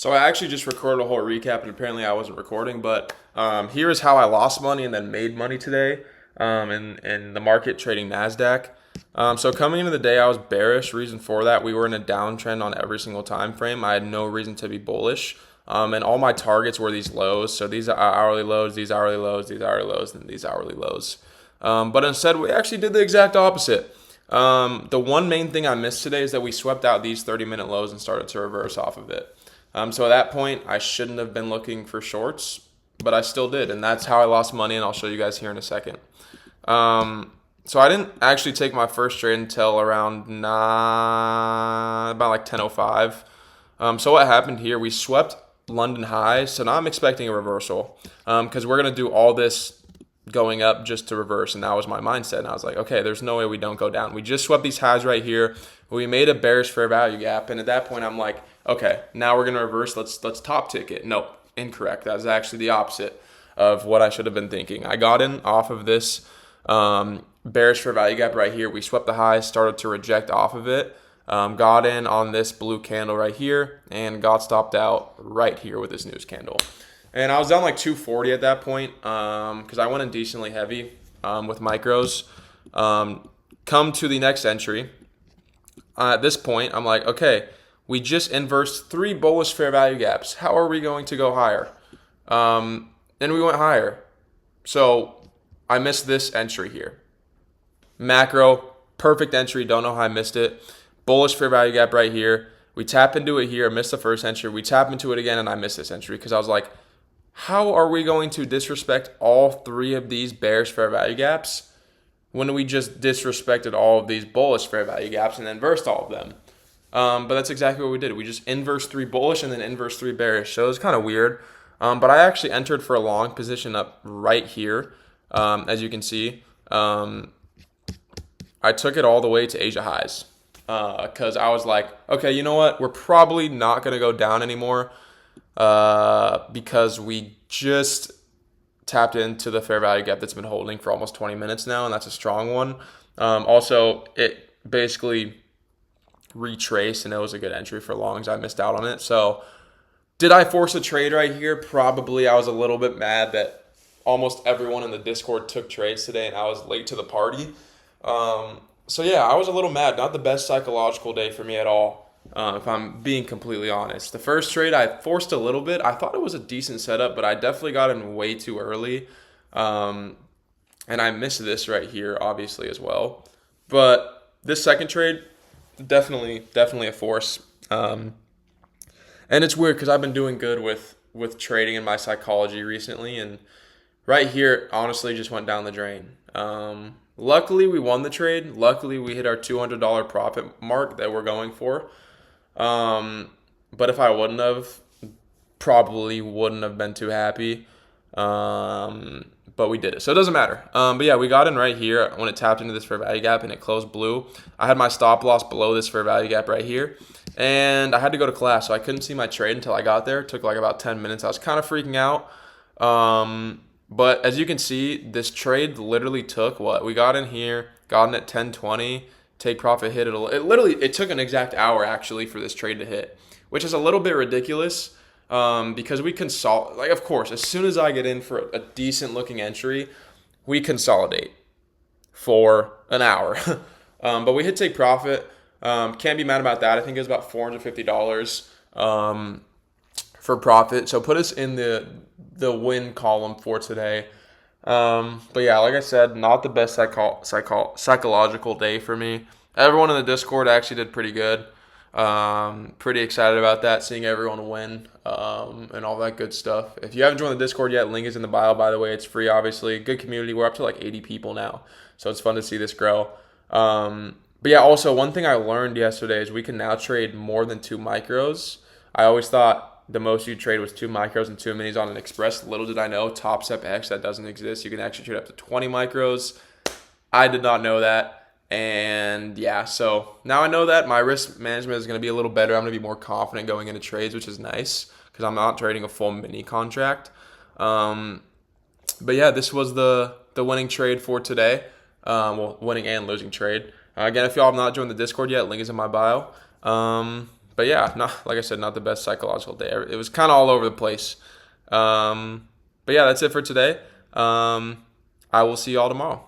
So I actually just recorded a whole recap, and apparently I wasn't recording. But here is how I lost money and then made money today in the market trading Nasdaq. So coming into the day, I was bearish. Reason for that, we were in a downtrend on every single time frame. I had no reason to be bullish, and all my targets were these lows. So these are hourly lows, these hourly lows, these hourly lows, and these hourly lows. But instead, we actually did the exact opposite. The one main thing I missed today is that we swept out these 30-minute lows and started to reverse off of it. So at that point, I shouldn't have been looking for shorts, but I still did, and that's how I lost money, and I'll show you guys here in a second. So I didn't actually take my first trade until around about like 10:05. So what happened here? We swept London highs, so now I'm expecting a reversal because we're gonna do all this going up just to reverse, and that was my mindset. And I was like, okay, there's no way we don't go down. We just swept these highs right here. We made a bearish fair value gap, and at that point, I'm like, okay, now we're gonna reverse. Let's top tick it. Nope, incorrect. That was actually the opposite of what I should have been thinking. I got in off of this bearish fair value gap right here. We swept the highs, started to reject off of it. Got in on this blue candle right here, and got stopped out right here with this news candle. And I was down like 240 at that point because I went in decently heavy with micros. Come to the next entry. At this point, I'm like, okay, we just inversed 3 bullish fair value gaps. How are we going to go higher? And we went higher. So I missed this entry here. Macro, perfect entry. Don't know how I missed it. Bullish fair value gap right here. We tap into it here. Missed the first entry. We tap into it again, and I missed this entry because I was like, how are we going to disrespect all 3 of these bearish fair value gaps when we just disrespected all of these bullish fair value gaps and inversed all of them? But that's exactly what we did. We just inversed 3 bullish and then inversed 3 bearish. So it was kind of weird. But I actually entered for a long position up right here. As you can see, I took it all the way to Asia highs because I was like, okay, you know what? We're probably not going to go down anymore because we just tapped into the fair value gap that's been holding for almost 20 minutes now, and that's a strong one. Also, it basically retraced, and it was a good entry for longs. I missed out on it. So did I force a trade right here? Probably. I was a little bit mad that almost everyone in the Discord took trades today, and I was late to the party. So yeah, I was a little mad. Not the best psychological day for me at all, if I'm being completely honest. The first trade I forced a little bit. I thought it was a decent setup, but I definitely got in way too early. And I missed this right here, obviously, as well. But this second trade, definitely a force. And it's weird because I've been doing good with trading and my psychology recently, and right here, it honestly, just went down the drain. Luckily, we won the trade. Luckily, we hit our $200 profit mark that we're going for. But if I wouldn't have, probably wouldn't have been too happy. But we did it, so it doesn't matter. But yeah, we got in right here when it tapped into this fair value gap and it closed blue. I had my stop loss below this fair value gap right here, and I had to go to class, so I couldn't see my trade until I got there. It took like about 10 minutes. I was kind of freaking out. But as you can see, this trade literally took what? We got in here, got in at 10:20, take profit, hit it. It took an exact hour actually for this trade to hit, which is a little bit ridiculous because we consolidate. Like, of course, as soon as I get in for a decent looking entry, we consolidate for an hour. But we hit take profit. Can't be mad about that. I think it was about $450 for profit. So put us in the win column for today. But yeah, like I said, not the best psychological day for me. Everyone in the Discord actually did pretty good. Pretty excited about that, seeing everyone win and all that good stuff. If you haven't joined the Discord yet, link is in the bio, by the way. It's free, obviously. Good community. We're up to like 80 people now, so it's fun to see this grow. But yeah, also one thing I learned yesterday is we can now trade more than 2 micros. I always thought the most you trade was 2 micros and 2 minis on an express. Little did I know, Top Step X, that doesn't exist. You can actually trade up to 20 micros. I did not know that. And yeah, so now I know that my risk management is going to be a little better. I'm going to be more confident going into trades, which is nice because I'm not trading a full mini contract. But yeah, this was the winning trade for today. Well, winning and losing trade. Again, if y'all have not joined the Discord yet, link is in my bio. But but yeah, not like I said, not the best psychological day. It was kind of all over the place. But yeah, that's it for today. I will see you all tomorrow.